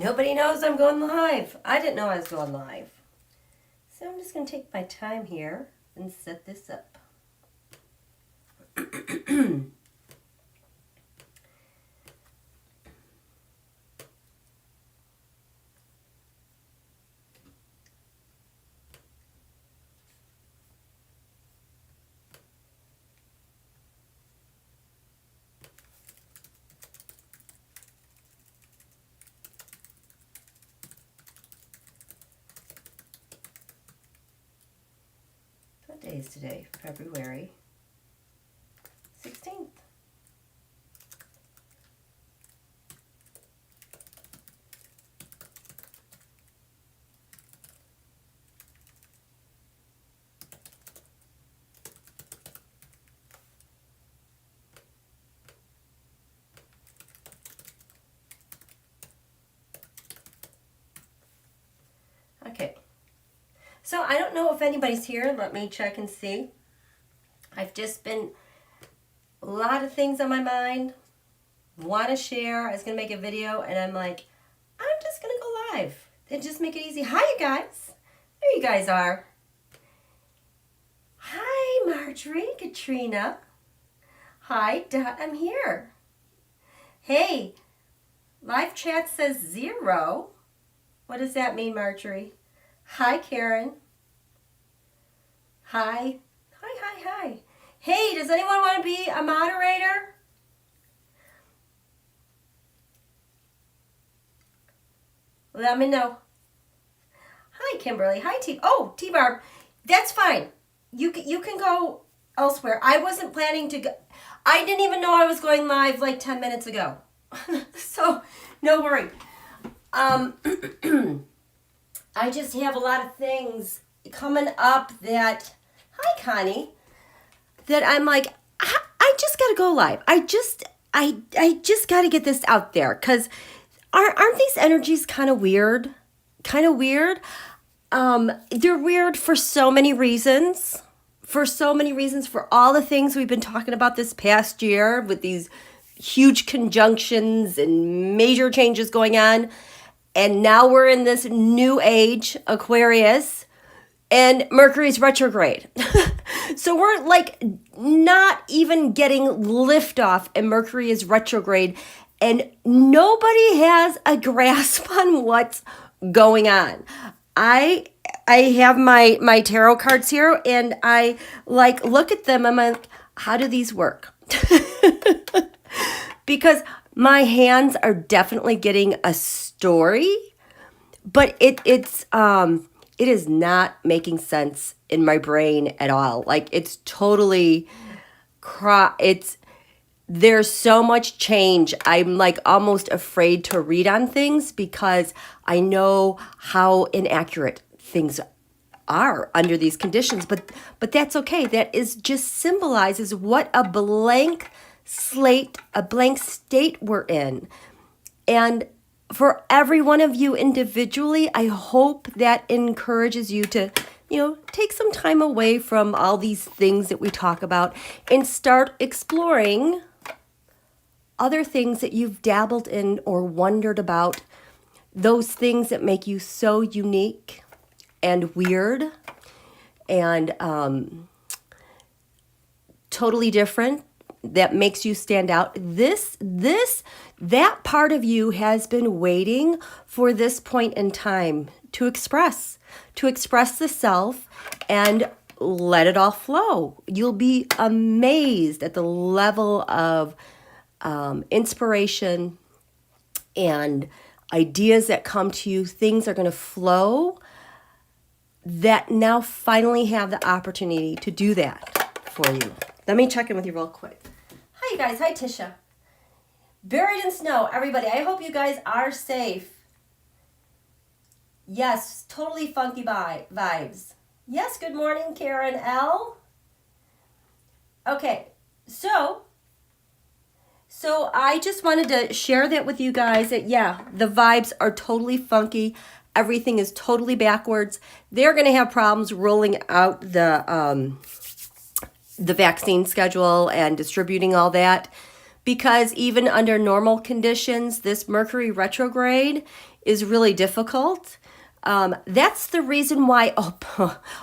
Nobody knows I'm going live. I didn't know I was going live. So I'm just going to take my time here and set this up. What day is today? February 16th. Okay. So I don't know if anybody's here. Let me check and see. I've just been a lot of things on my mind. Want to share. I was going to make a video and I'm like, I'm just going to go live and just make it easy. Hi, you guys. There you guys are. Hi, Marjorie, Katrina. Hi, Dot. I'm here. Hey, live chat says 0. What does that mean, Marjorie? Hi, Karen. Hi. Hi. Hey, does anyone want to be a moderator? Let me know. Hi, Kimberly. Hi, T. Oh, T-Barb. That's fine. You can go elsewhere. I wasn't planning to go. I didn't even know I was going live like 10 minutes ago. So, no worry. I just have a lot of things coming up that, hi Connie, that I'm like, I just got to go live. I just got to get this out there because aren't these energies kind of weird? They're weird for so many reasons. For all the things we've been talking about this past year with these huge conjunctions and major changes going on. And now we're in this new age, Aquarius, and Mercury's retrograde. So we're like not even getting liftoff and Mercury is retrograde and nobody has a grasp on what's going on. I have my tarot cards here and I like look at them and I'm like, how do these work? Because my hands are definitely getting a story, but it is not making sense in my brain at all. Like it's totally there's so much change. I'm like almost afraid to read on things because I know how inaccurate things are under these conditions, but that's okay. That is just symbolizes what a blank slate, a blank state we're in. And for every one of you individually, I hope that encourages you to, take some time away from all these things that we talk about and start exploring other things that you've dabbled in or wondered about, those things that make you so unique and weird and totally different, that makes you stand out. That part of you has been waiting for this point in time to express the self and let it all flow. You'll be amazed at the level of inspiration and ideas that come to you. Things are going to flow that now finally have the opportunity to do that for you. Let me check in with you real quick. Hi, you guys. Hi, Tisha. Buried in snow, everybody. I hope you guys are safe. Yes, totally funky vibes. Yes, good morning, Karen L. Okay, so I just wanted to share that with you guys that, yeah, the vibes are totally funky. Everything is totally backwards. They're going to have problems rolling out the vaccine schedule and distributing all that because even under normal conditions, this Mercury retrograde is really difficult. That's the reason why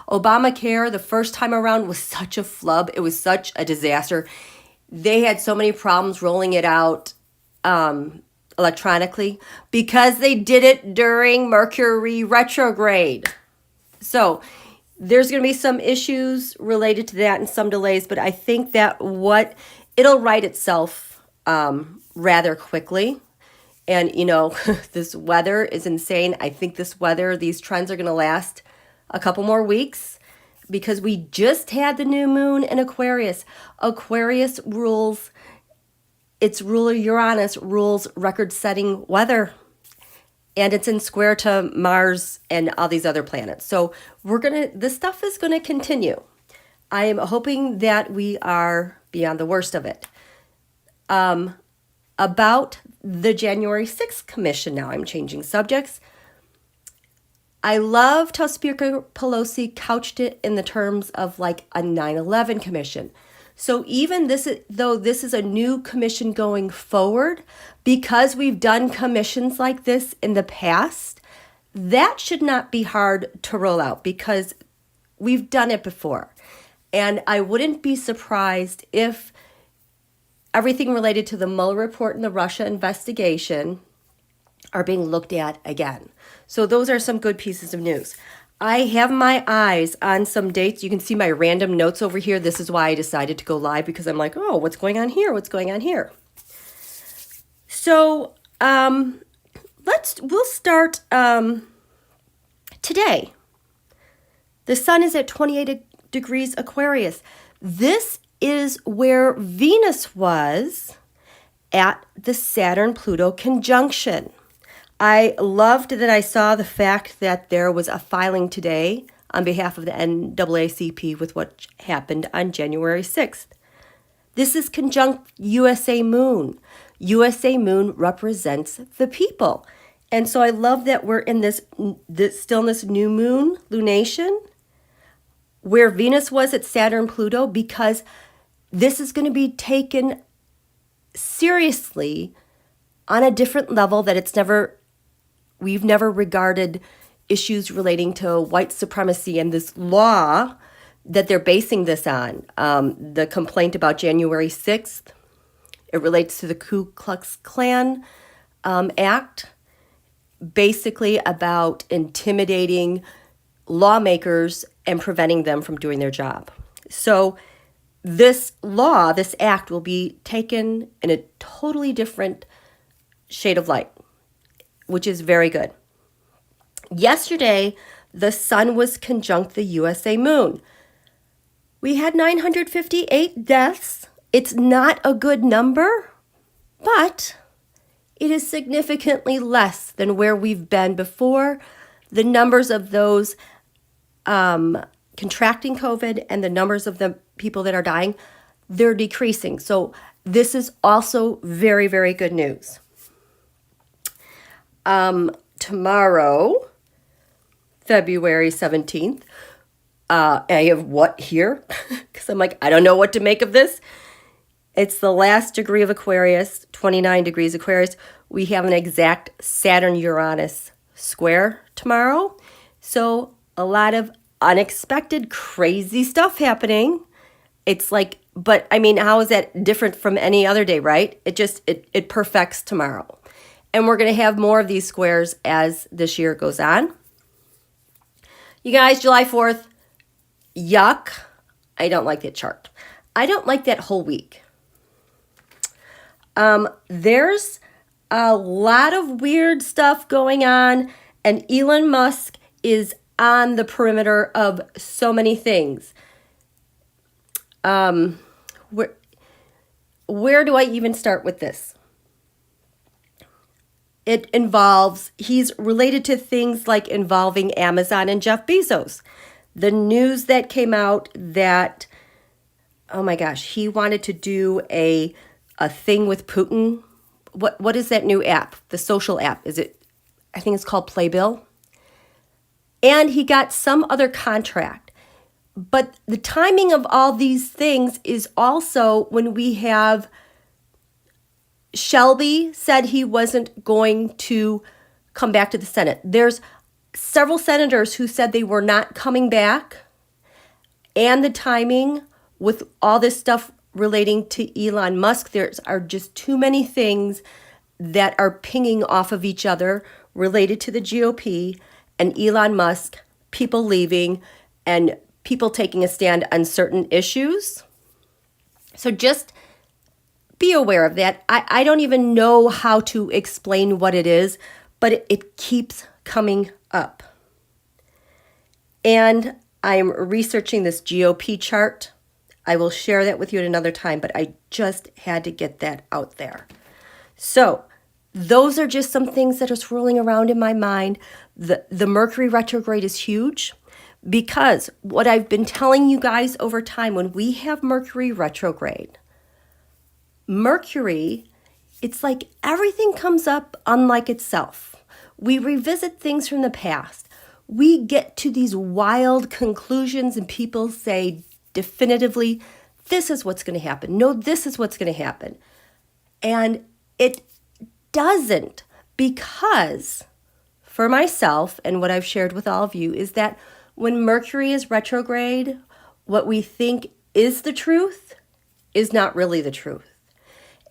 Obamacare the first time around was such a flub. It was such a disaster. They had so many problems rolling it out electronically because they did it during Mercury retrograde. So there's going to be some issues related to that and some delays, but I think that it'll right itself rather quickly. And, this weather is insane. I think these trends are going to last a couple more weeks because we just had the new moon in Aquarius. Aquarius rules, its ruler Uranus rules record-setting weather. And it's in square to Mars and all these other planets. So this stuff is going to continue. I am hoping that we are beyond the worst of it. About the January 6th commission now, I'm changing subjects. I loved how Speaker Pelosi couched it in the terms of like a 9/11 commission. So even though this is a new commission going forward, because we've done commissions like this in the past, that should not be hard to roll out because we've done it before. And I wouldn't be surprised if everything related to the Mueller report and the Russia investigation are being looked at again. So those are some good pieces of news. I have my eyes on some dates. You can see my random notes over here. This is why I decided to go live because I'm like, oh, what's going on here? What's going on here? So we'll start today. The sun is at 28 degrees Aquarius. This is where Venus was at the Saturn-Pluto conjunction. I loved that I saw the fact that there was a filing today on behalf of the NAACP with what happened on January 6th. This is conjunct USA Moon. USA Moon represents the people. And so I love that we're in this still in this new moon lunation where Venus was at Saturn-Pluto because this is going to be taken seriously on a different level that we've never regarded issues relating to white supremacy and this law that they're basing this on. The complaint about January 6th, it relates to the Ku Klux Klan Act, basically about intimidating lawmakers and preventing them from doing their job. So this act will be taken in a totally different shade of light, which is very good. Yesterday, the sun was conjunct the USA moon. We had 958 deaths. It's not a good number, but it is significantly less than where we've been before. The numbers of those contracting COVID and the numbers of the people that are dying, they're decreasing. So this is also very, very good news. Tomorrow, February 17th, I have what here? Because I'm like, I don't know what to make of this. It's the last degree of Aquarius, 29 degrees Aquarius. We have an exact Saturn-Uranus square tomorrow. So a lot of unexpected, crazy stuff happening. It's like, but I mean, how is that different from any other day, right? It perfects tomorrow. And we're going to have more of these squares as this year goes on. You guys, July 4th, yuck. I don't like that chart. I don't like that whole week. There's a lot of weird stuff going on, and Elon Musk is on the perimeter of so many things. Where do I even start with this? He's related to things like involving Amazon and Jeff Bezos. The news that came out that, oh my gosh, he wanted to do a thing with Putin. What is that new app? The social app. I think it's called Playbill. And he got some other contract. But the timing of all these things is also when we have Shelby said he wasn't going to come back to the Senate. There's several senators who said they were not coming back, and the timing with all this stuff relating to Elon Musk, there are just too many things that are pinging off of each other related to the GOP and Elon Musk, people leaving, and people taking a stand on certain issues. So just be aware of that. I don't even know how to explain what it is, but it keeps coming up. And I'm researching this GOP chart. I will share that with you at another time, but I just had to get that out there. So those are just some things that are swirling around in my mind. The Mercury retrograde is huge because what I've been telling you guys over time, when we have Mercury retrograde, Mercury, it's like everything comes up unlike itself. We revisit things from the past. We get to these wild conclusions and people say definitively, this is what's going to happen. No, this is what's going to happen. And it doesn't, because for myself and what I've shared with all of you is that when Mercury is retrograde, what we think is the truth is not really the truth.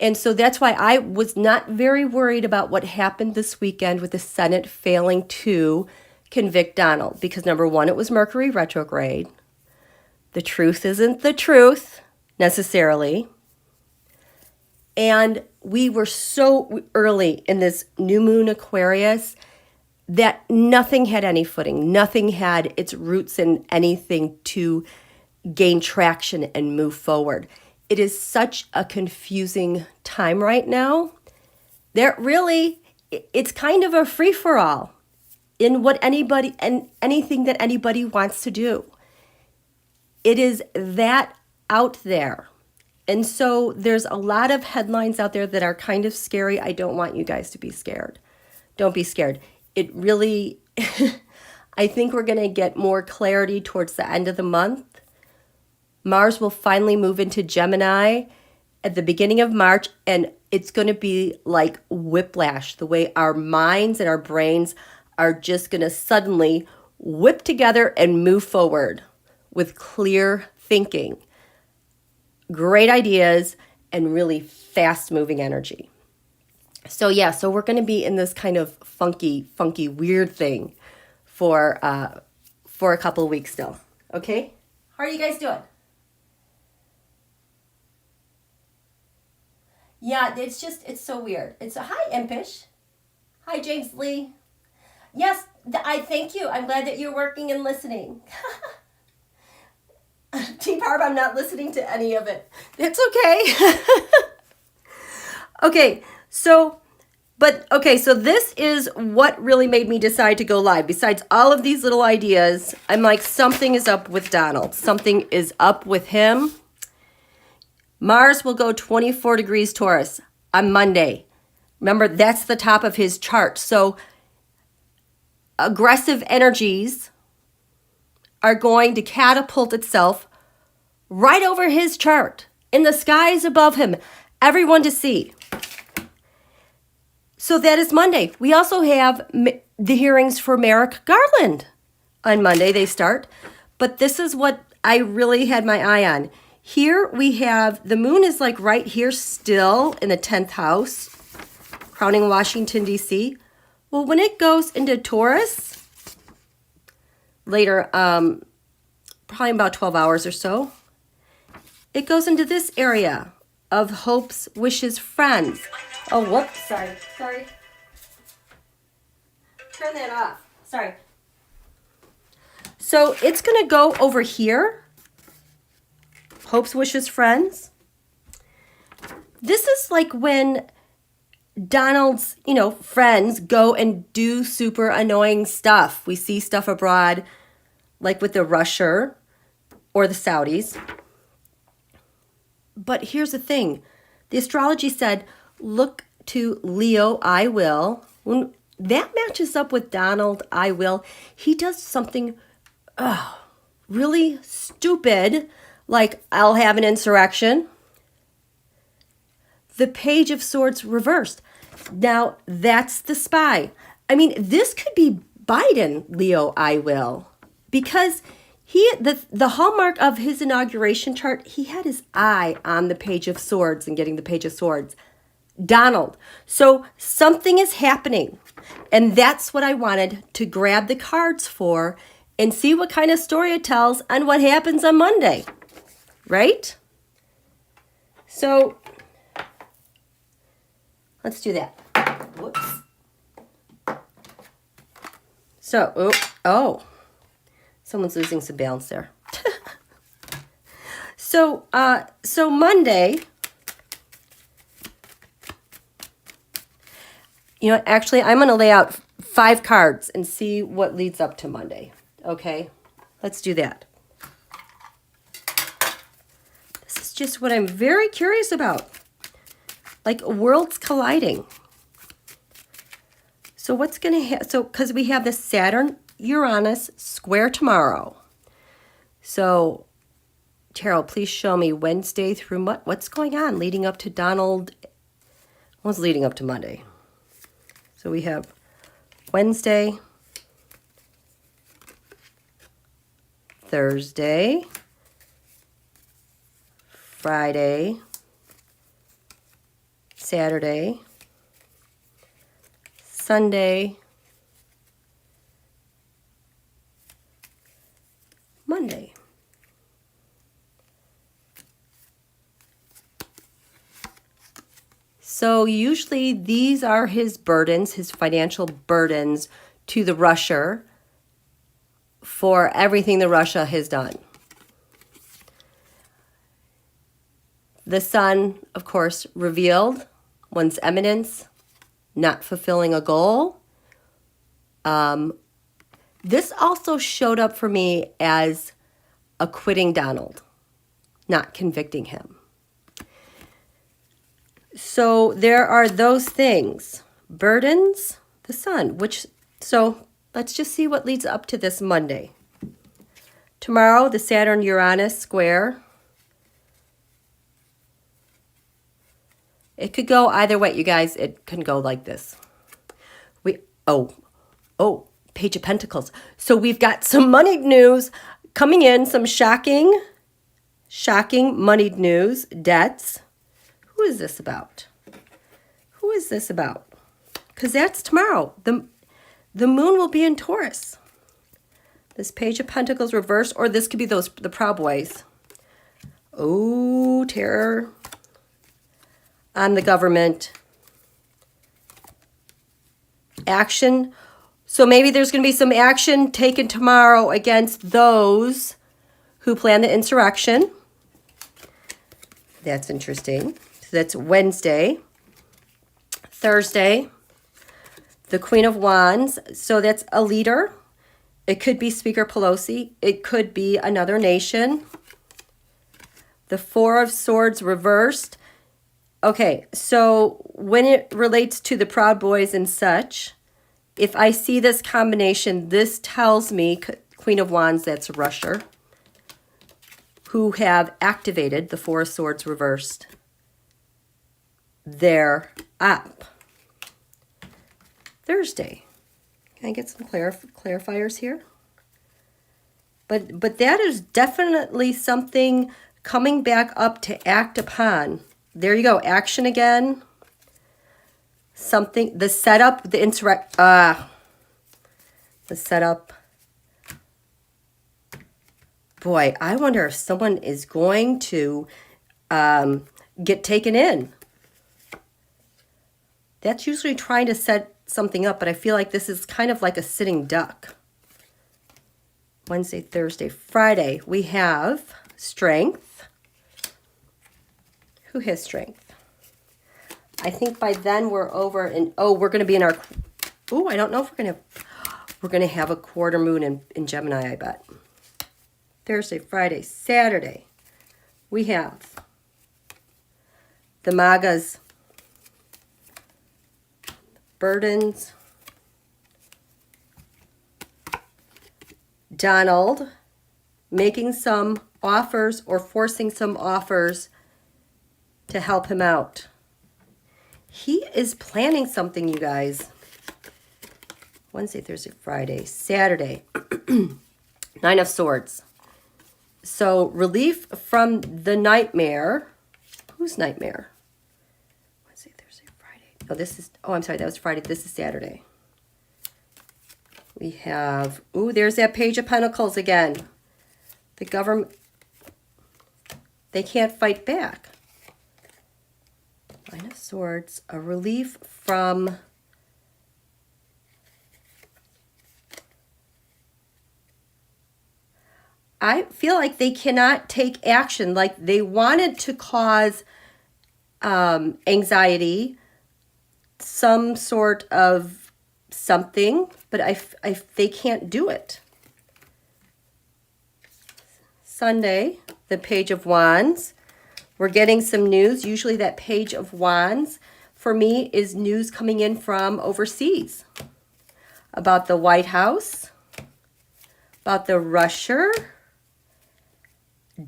And so that's why I was not very worried about what happened this weekend with the Senate failing to convict Donald. Because number one, it was Mercury retrograde. The truth isn't the truth necessarily. And we were so early in this new moon Aquarius that nothing had any footing. Nothing had its roots in anything to gain traction and move forward. It is such a confusing time right now. It's kind of a free-for-all in what anybody and anything that anybody wants to do. It is that out there. And so there's a lot of headlines out there that are kind of scary. I don't want you guys to be scared. Don't be scared. It really, I think we're going to get more clarity towards the end of the month. Mars will finally move into Gemini at the beginning of March, and it's going to be like whiplash, the way our minds and our brains are just going to suddenly whip together and move forward with clear thinking, great ideas, and really fast-moving energy. So we're going to be in this kind of funky, weird thing for a couple of weeks still. Okay? How are you guys doing? Yeah, it's so weird. It's a hi, Impish. Hi, James Lee. Yes, I thank you. I'm glad that you're working and listening. T Barb, I'm not listening to any of it. It's okay. So this is what really made me decide to go live. Besides all of these little ideas, I'm like, something is up with Donald. Something is up with him. Mars will go 24 degrees Taurus on Monday. Remember, that's the top of his chart. So aggressive energies are going to catapult itself right over his chart in the skies above him, everyone to see. So that is Monday. We also have the hearings for Merrick Garland on Monday. They start. But this is what I really had my eye on. Here we have, the moon is like right here still in the 10th house, crowning Washington, D.C. Well, when it goes into Taurus, later, probably about 12 hours or so, it goes into this area of hopes, wishes, friends. Oh, whoops, sorry. Turn that off, sorry. So it's going to go over here. Hopes, wishes, friends. This is like when Donald's, friends go and do super annoying stuff. We see stuff abroad, like with the Russia or the Saudis. But here's the thing. The astrology said, look to Leo, I will. When that matches up with Donald, I will. He does something really stupid, like I'll have an insurrection. The Page of Swords reversed. Now, that's the spy. I mean, this could be Biden, Leo, I will. Because the hallmark of his inauguration chart, he had his eye on the Page of Swords and getting the Page of Swords. Donald. So something is happening. And that's what I wanted to grab the cards for and see what kind of story it tells on what happens on Monday. Right? So let's do that. Whoops. So, someone's losing some balance there. So Monday, you know, actually, I'm going to lay out 5 cards and see what leads up to Monday. Okay, let's do that. This is just what I'm very curious about. Like worlds colliding. So what's going to happen? So, because we have the Saturn-Uranus square tomorrow. So, Tarot, please show me Wednesday through what's going on leading up to Donald. What's leading up to Monday? So we have Wednesday, Thursday, Friday, Saturday, Sunday, Monday. So usually these are his burdens, his financial burdens to the Russia for everything the Russia has done. The Sun, of course, revealed one's eminence, not fulfilling a goal. This also showed up for me as acquitting Donald, not convicting him. So there are those things. Burdens, the Sun, so let's just see what leads up to this Monday. Tomorrow, the Saturn-Uranus square. It could go either way, you guys. It can go like this. Page of Pentacles. So we've got some moneyed news coming in, some shocking moneyed news, debts. Who is this about? Who is this about? Because that's tomorrow. The moon will be in Taurus. This Page of Pentacles reversed, or this could be the Proud Boys. Oh, terror on the government. Action. So maybe there's going to be some action taken tomorrow against those who plan the insurrection. That's interesting. So that's Wednesday. Thursday, the Queen of Wands. So that's a leader. It could be Speaker Pelosi. It could be another nation. The Four of Swords reversed. Okay, so when it relates to the Proud Boys and such, if I see this combination, this tells me, Queen of Wands, that's Russia, who have activated the Four of Swords reversed. They're up. Thursday. Can I get some clarifiers here? But that is definitely something coming back up to act upon. There you go. Action again. Something, the setup, the setup. Boy, I wonder if someone is going to get taken in. That's usually trying to set something up, but I feel like this is kind of like a sitting duck. Wednesday, Thursday, Friday, we have strength. Who has strength? I think by then we're over and we're going to be in our, I don't know if we're going to have a quarter moon in Gemini, I bet. Thursday, Friday, Saturday, we have the Magas, burdens, Donald making some offers or forcing some offers to help him out. He is planning something, you guys. Wednesday, Thursday, Friday, Saturday. Nine of Swords. So relief from the nightmare. Whose nightmare? Wednesday, Thursday, Friday. Oh, I'm sorry, that was Friday. This is Saturday. We have, there's that Page of Pentacles again. The government, they can't fight back. Nine of Swords, a relief from I feel like they cannot take action. Like they wanted to cause anxiety, some sort of something, but they can't do it. Sunday, the Page of Wands. We're getting some news. Usually that Page of Wands for me is news coming in from overseas about the White House, about the Russia,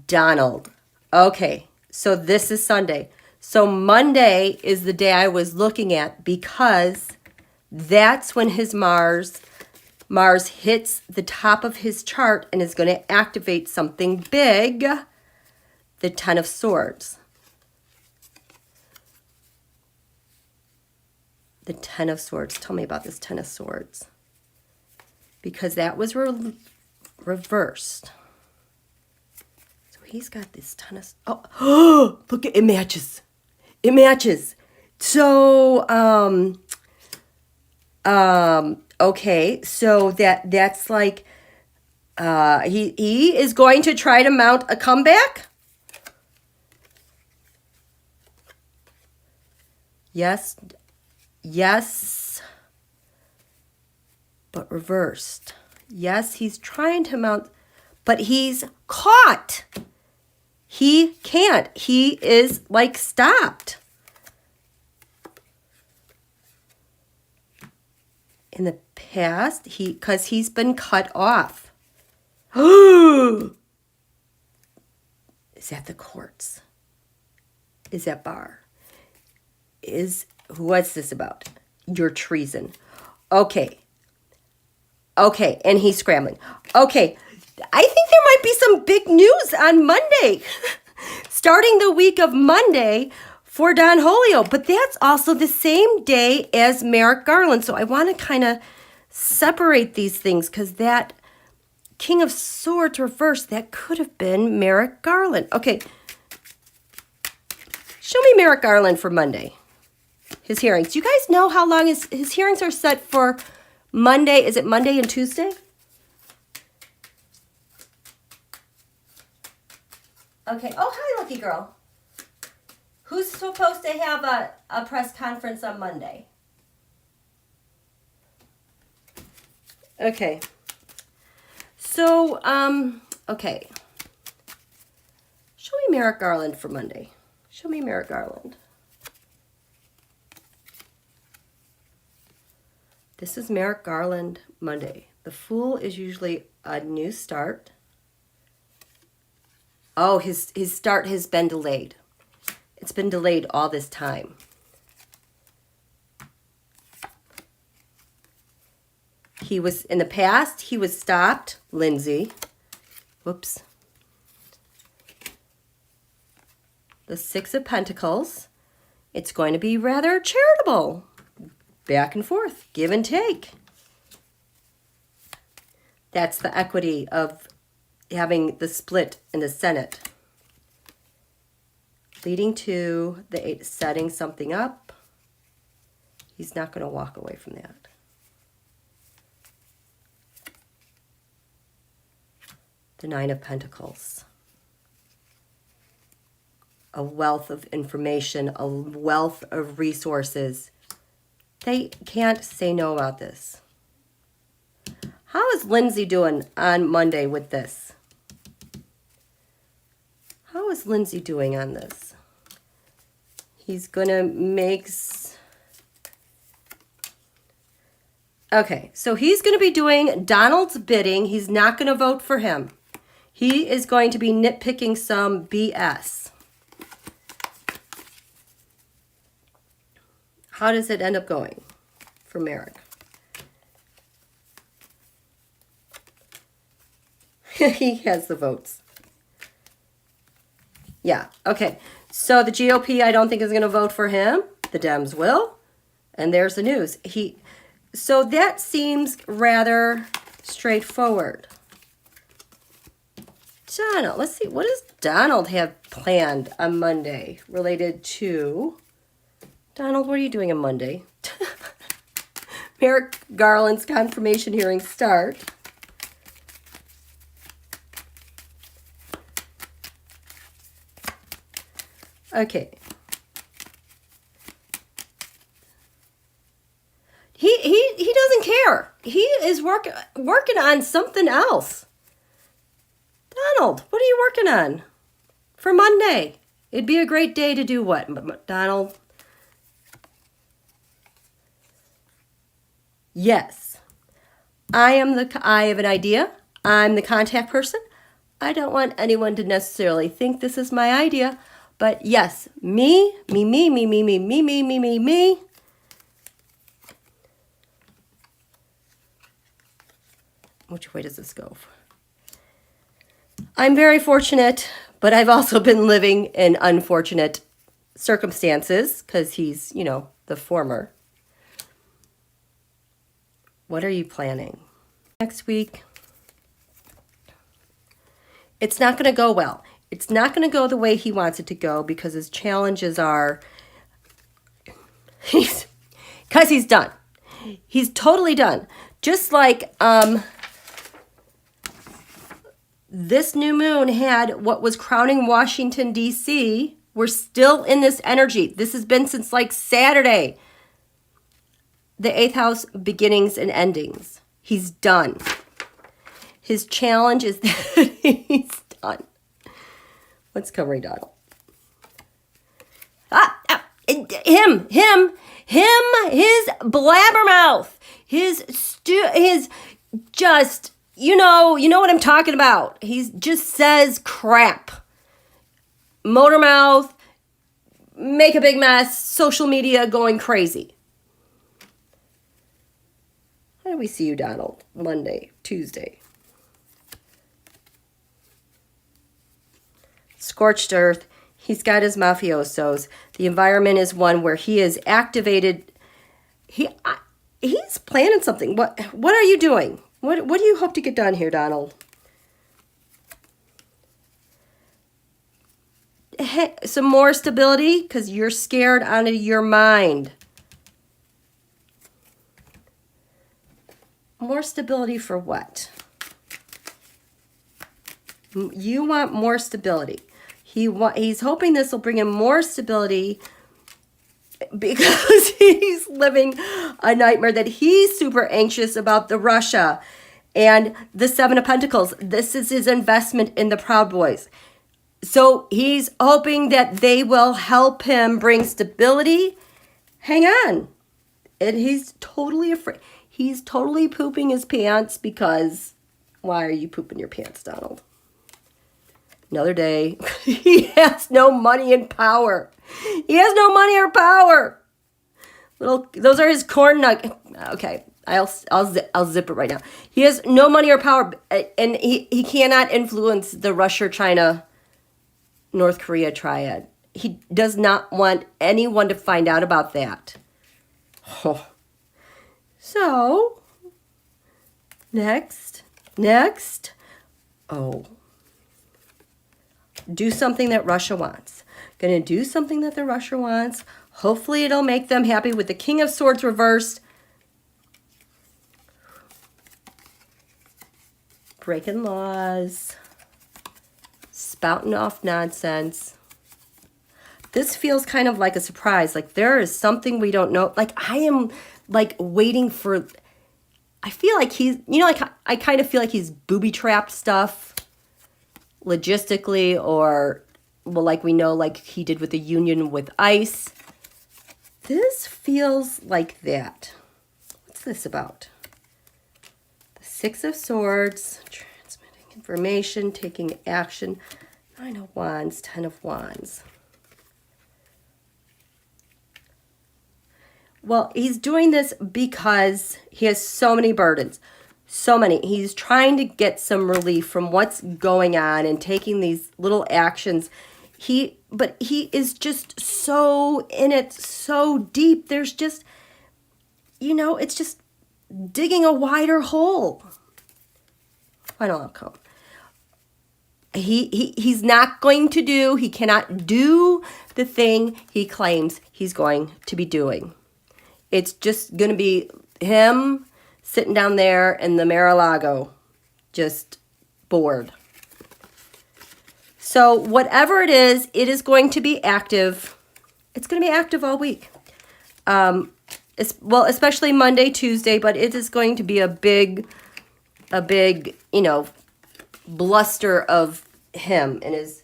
Donald. Okay, so this is Sunday. So Monday is the day I was looking at because that's when his Mars hits the top of his chart and is going to activate something big, the Ten of Swords. The Ten of Swords. Tell me about this Ten of Swords. Because that was reversed. He's got this ton of, oh, look at, it matches. It matches. So, okay, so that's like, he is going to try to mount a comeback. Yes, but reversed. Yes, he's trying to mount, but he's caught. He can't. He is like stopped. In the past, because he's been cut off. Is that the courts? Is that Barr? What's this about? Your treason. Okay, and he's scrambling. Okay, I think there might be some big news on Monday, starting the week of Monday for Don Julio. But that's also the same day as Merrick Garland. So I want to kind of separate these things because that King of Swords reversed, that could have been Merrick Garland. Okay, show me Merrick Garland for Monday. His hearings. Do you guys know how long his hearings are set for Monday? Is it Monday and Tuesday? Okay. Oh, hi, lucky girl. Who's supposed to have a press conference on Monday? Okay. So, okay. Show me Merrick Garland for Monday. Show me Merrick Garland. This is Merrick Garland Monday. The Fool is usually a new start. Oh, his start has been delayed. It's been delayed all this time. He was, in the past, he was stopped. Lindsay. Whoops. The Six of Pentacles. It's going to be rather charitable. Back and forth. Give and take. That's the equity of having the split in the Senate. Leading to the Eight, setting something up. He's not going to walk away from that. The Nine of Pentacles. A wealth of information, a wealth of resources. They can't say no about this. How is Lindsay doing on Monday with this? How is Lindsay doing on this? He's going to make... Okay, so he's going to be doing Donald's bidding. He's not going to vote for him. He is going to be nitpicking some BS. How does it end up going for Merrick? He has the votes. Yeah, okay. So the GOP, I don't think, is going to vote for him. The Dems will. And there's the news. So that seems rather straightforward. Donald, let's see. What does Donald have planned on Monday related to... Donald, what are you doing on Monday? Merrick Garland's confirmation hearings start. Okay. He doesn't care. He is working on something else. Donald, what are you working on for Monday? It'd be a great day to do what, Donald? Yes. I have an idea. I'm the contact person. I don't want anyone to necessarily think this is my idea, but yes, me. Which way does this go? I'm very fortunate, but I've also been living in unfortunate circumstances because he's, the former. What are you planning? Next week, it's not going to go well. It's not going to go the way he wants it to go because his challenges are, he's done. He's totally done. Just like, this new moon had what was crowning Washington, D.C. We're still in this energy. This has been since like Saturday. The 8th house, beginnings and endings. He's done. His challenge is that he's done. What's covering Donald? Him, his blabbermouth, his just... You know what I'm talking about. He just says crap. Motor mouth, make a big mess, social media going crazy. How do we see you, Donald? Monday, Tuesday. Scorched earth. He's got his mafiosos. The environment is one where he is activated. He's planning something. What are you doing? What do you hope to get done here, Donald? Hey, some more stability because you're scared out of your mind. More stability for what? You want more stability. He's hoping this will bring him more stability because he's living a nightmare that he's super anxious about the Russia and the 7 of Pentacles. This is his investment in the Proud Boys. So he's hoping that they will help him bring stability. Hang on. And he's totally afraid. He's totally pooping his pants because why are you pooping your pants, Donald? Another day. He has no money and power. He has no money or power. Those are his corn nuggets. Okay, I'll zip it right now. He has no money or power, and he cannot influence the Russia, China, North Korea triad. He does not want anyone to find out about that. Oh. So, next. Oh. Do something that Russia wants. Going to do something that the Russia wants. Hopefully it'll make them happy with the King of Swords reversed. Breaking laws. Spouting off nonsense. This feels kind of like a surprise. Like there is something we don't know. Like I am like waiting for... I feel like he's... I kind of feel like he's booby-trapped stuff. Logistically or... Well, like we know, like he did with the union with ICE. This feels like that. What's this about? The 6 of Swords, transmitting information, taking action. 9 of Wands, 10 of Wands. Well, he's doing this because he has so many burdens. So many. He's trying to get some relief from what's going on and taking these little actions. But he is just so in it, so deep. There's just, it's just digging a wider hole. Final outcome. He's not going to do, he cannot do the thing he claims he's going to be doing. It's just going to be him sitting down there in the Mar-a-Lago, just bored. So whatever it is going to be active. It's going to be active all week. Especially Monday, Tuesday, but it is going to be a big, bluster of him and his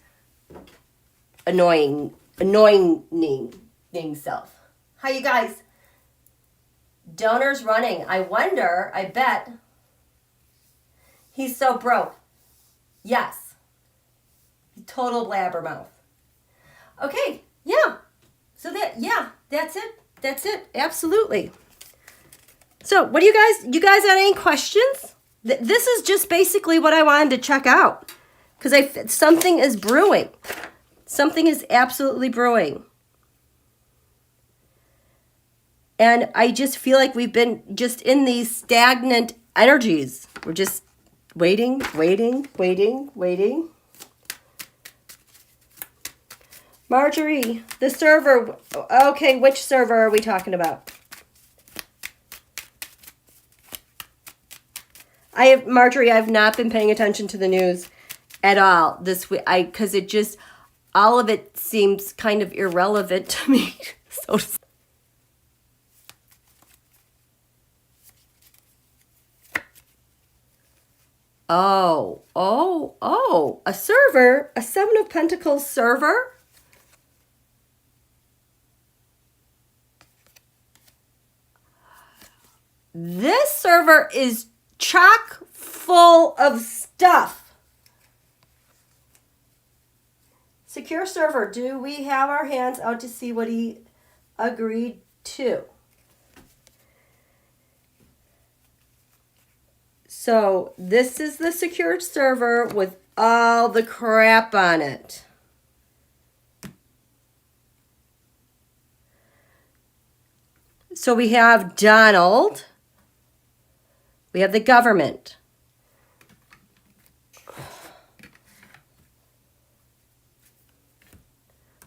annoying self. Hi, you guys. Donors running. I bet he's so broke. Yes. Total blabbermouth. Okay, yeah. So that's it. That's it. Absolutely. So what do you guys have any questions? This is just basically what I wanted to check out because something is brewing. Something is absolutely brewing. And I just feel like we've been just in these stagnant energies. We're just waiting. Marjorie, the server. Okay, which server are we talking about? Marjorie, I've not been paying attention to the news at all this week. Because it just, all of it seems kind of irrelevant to me. So. Oh, a server, a Seven of Pentacles server. This server is chock full of stuff. Secure server, do we have our hands out to see what he agreed to? So this is the secured server with all the crap on it. So we have Donald. We have the government.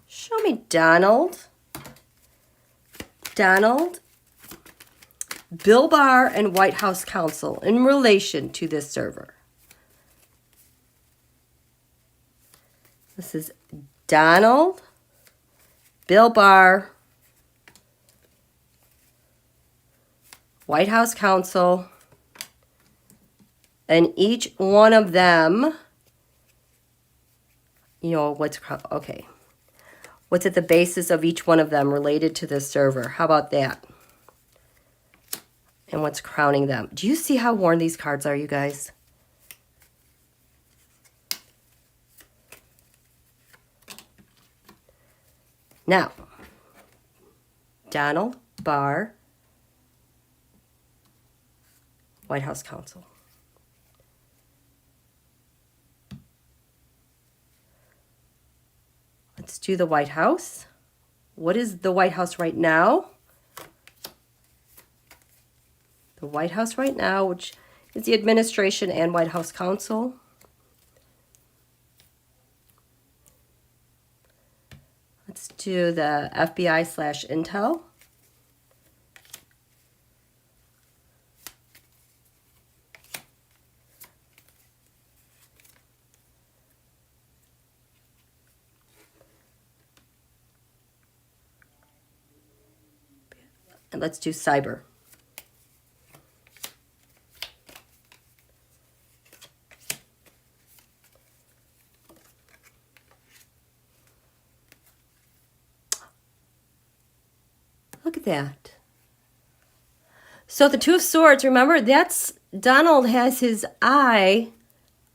Show me Donald. Bill Barr and White House Counsel in relation to this server. This is Donald, Bill Barr, White House Counsel, and each one of them, what's at the basis of each one of them related to this server. How about that? And what's crowning them. Do you see how worn these cards are, you guys? Now, Donald, Barr, White House Counsel. Let's do the White House. What is the White House right now? The White House right now, which is the administration and White House Counsel. Let's do the FBI/Intel. And let's do cyber. Look at that. So the Two of Swords, remember, that's Donald has his eye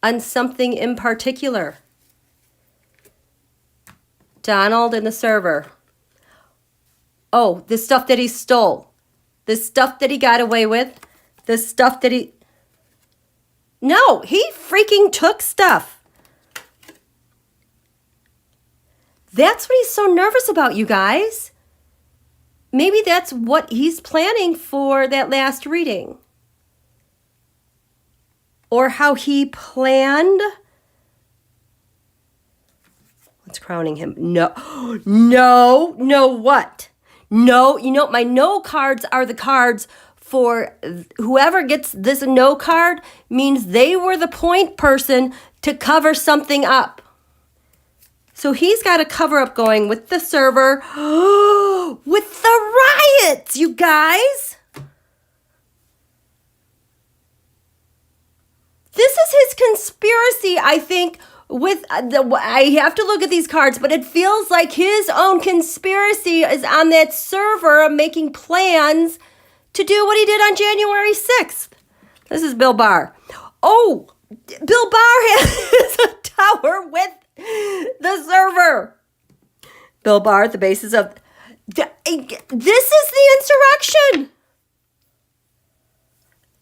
on something in particular. Donald and the server. Oh, the stuff that he stole. The stuff that he got away with. The stuff that he... No, he freaking took stuff. That's what he's so nervous about, you guys. Maybe that's what he's planning for that last reading. Or how he planned. What's crowning him? No, what? No, my no cards are the cards for whoever gets this no card means they were the point person to cover something up. So he's got a cover up going with the server, with the riots, you guys. This is his conspiracy, I think, I have to look at these cards, but it feels like his own conspiracy is on that server making plans to do what he did on January 6th. This is Bill Barr. Oh, Bill Barr has a tower with the server. Bill Barr, the basis of... This is the insurrection.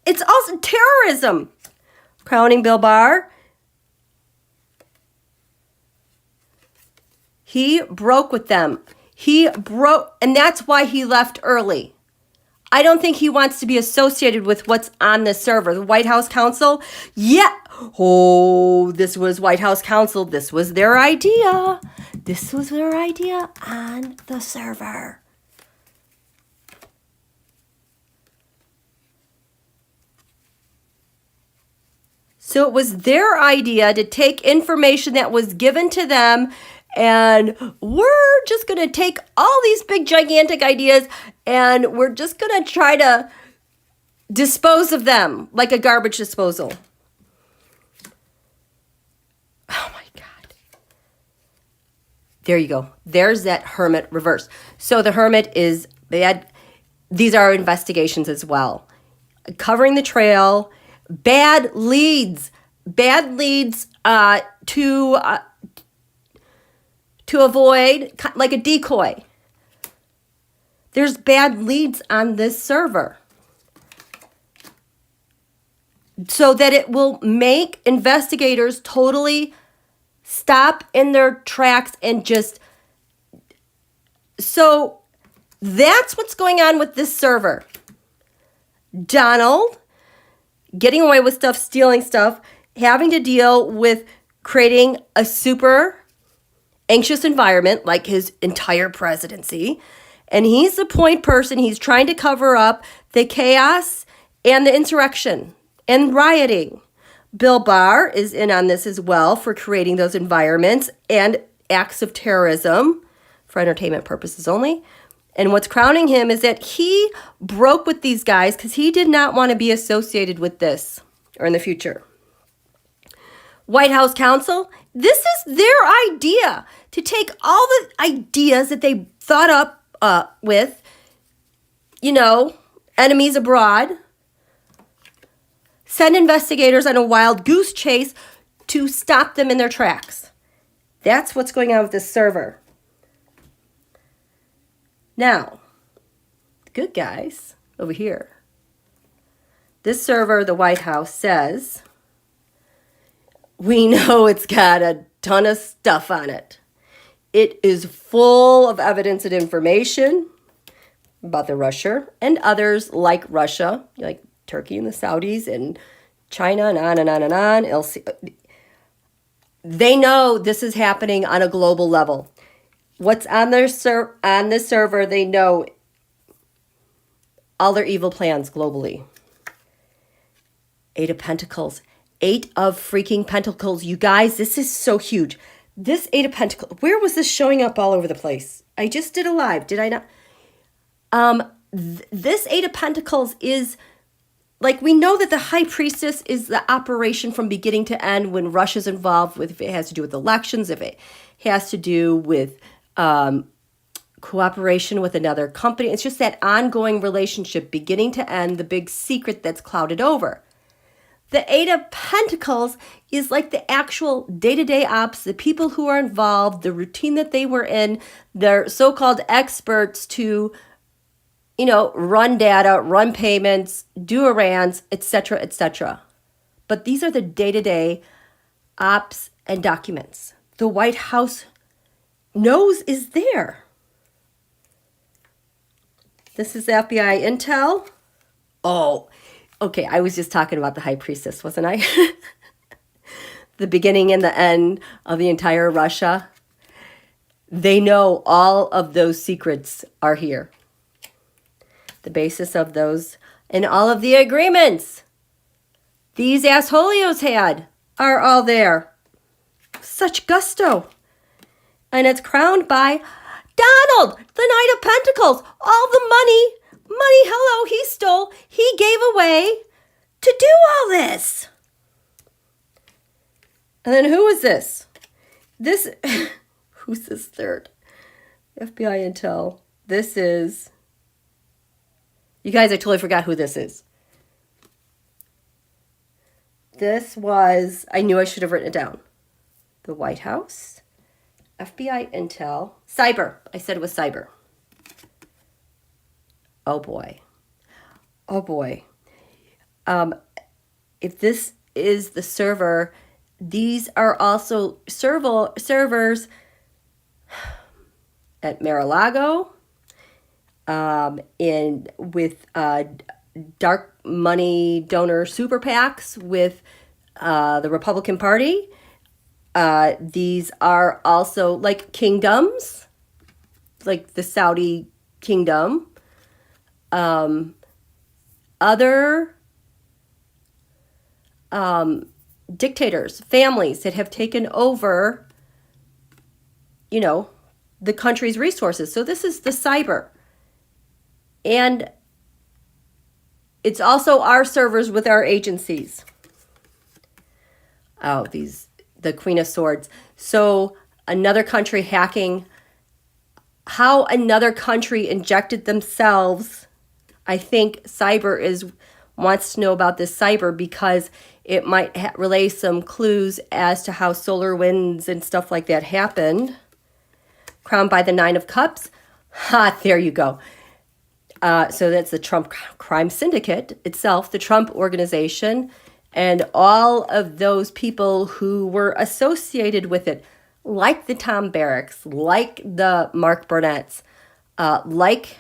It's also terrorism. Crowning Bill Barr. He broke with them. And that's why he left early. I don't think he wants to be associated with what's on the server. The White House Counsel, yeah. Oh, this was White House Counsel. This was their idea. This was their idea on the server. So it was their idea to take information that was given to them, and we're just going to take all these big, gigantic ideas, and we're just going to try to dispose of them like a garbage disposal. Oh, my God. There you go. There's that Hermit reverse. So the Hermit is bad. These are investigations as well. Covering the trail, bad leads to avoid, like a decoy. There's bad leads on this server. So that it will make investigators totally stop in their tracks and just... So that's what's going on with this server. Donald getting away with stuff, stealing stuff, having to deal with creating a super anxious environment like his entire presidency. And he's the point person. He's trying to cover up the chaos and the insurrection and rioting. Bill Barr is in on this as well for creating those environments and acts of terrorism for entertainment purposes only. And what's crowning him is that he broke with these guys because he did not want to be associated with this or in the future. White House Counsel, this is their idea to take all the ideas that they thought up with, enemies abroad, send investigators on a wild goose chase to stop them in their tracks. That's what's going on with this server. Now, the good guys over here. This server, the White House, says, we know it's got a ton of stuff on it. It is full of evidence and information about the Russia and others like Russia, like Turkey and the Saudis and China and on and on and on. They know this is happening on a global level. What's on this server, they know all their evil plans globally. 8 of Pentacles. 8 of freaking Pentacles. You guys, this is so huge. This 8 of Pentacles, where was this showing up all over the place? I just did a live, did I not? This 8 of Pentacles is, like, we know that the High Priestess is the operation from beginning to end when Russia's involved with, if it has to do with elections, if it has to do with cooperation with another company. It's just that ongoing relationship, beginning to end, the big secret that's clouded over. The 8 of Pentacles is like the actual day-to-day ops, the people who are involved, the routine that they were in, their so-called experts to, run data, run payments, do errands, etc., etc. but these are the day-to-day ops and documents. The White House knows is there. This is FBI intel. Oh, okay, I was just talking about the High Priestess, wasn't I? The beginning and the end of the entire Russia. They know all of those secrets are here. The basis of those and all of the agreements these assholios had are all there. Such gusto. And it's crowned by Donald, the Knight of Pentacles. All the money, hello, he stole, he gave away to do all this. And then who is this? Who's this third? FBI intel. This is, you guys, I totally forgot who this is. This was, I knew I should have written it down. The White House, FBI intel, cyber. I said it was cyber. Oh boy. Oh boy. If this is the server, these are also servers at Mar-a-Lago, with dark money donor super PACs with the Republican Party. These are also like kingdoms, like the Saudi kingdom. Other dictators, families that have taken over, the country's resources. So this is the cyber. And it's also our servers with our agencies. Oh, the Queen of Swords. So another country hacking, how another country injected themselves. I think cyber wants to know about this cyber because it might relay some clues as to how solar winds and stuff like that happened. Crowned by the Nine of Cups. Ha, there you go. So that's the Trump crime syndicate itself, the Trump organization, and all of those people who were associated with it, like the Tom Barracks, like the Mark Burnett's, like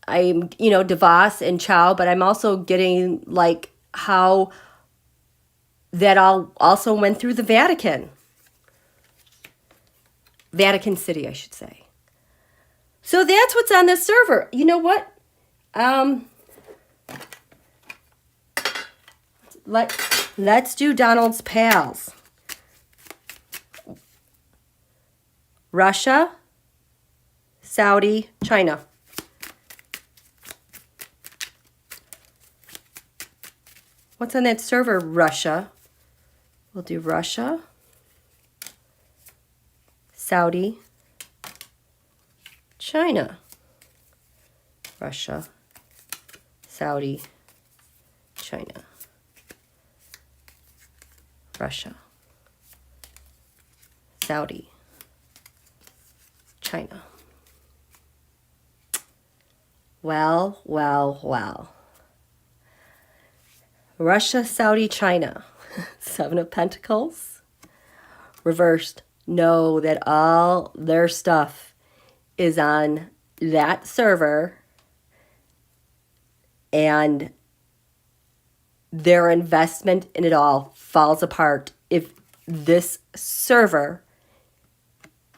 DeVos and Chow, but I'm also getting like how that all also went through the Vatican City, I should say. So that's what's on this server. You know what? Let's do Donald's pals. Russia, Saudi, China. What's on that server? Russia. We'll do Russia, Saudi, China. Russia, Saudi, China. Russia, Saudi, China. Well. Russia, Saudi, China. Seven of Pentacles. Reversed. Know that all their stuff is on that server and their investment in it all falls apart if this server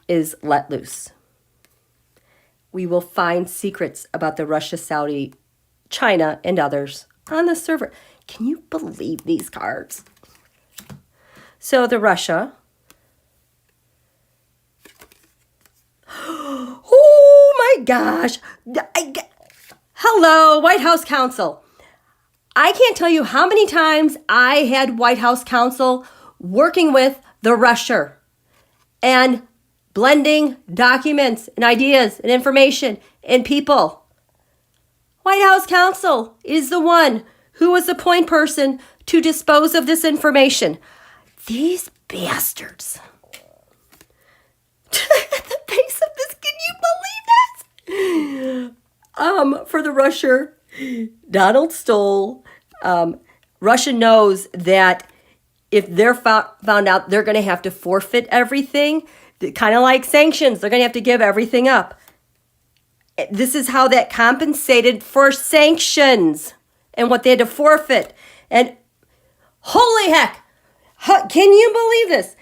is let loose. We will find secrets about the Russia, Saudi, China, and others on the server. Can you believe these cards? So the Russia. Oh my gosh. Hello, White House Counsel. I can't tell you how many times I had White House Counsel working with the Russia and blending documents and ideas and information and people. White House Counsel is the one who was the point person to dispose of this information. These bastards. At the base of this, can you believe that? For the Russia, Donald stole Russia knows that if they're found out, they're going to have to forfeit everything, kind of like sanctions. They're going to have to give everything up. This is how that compensated for sanctions and what they had to forfeit. And holy heck, can you believe this?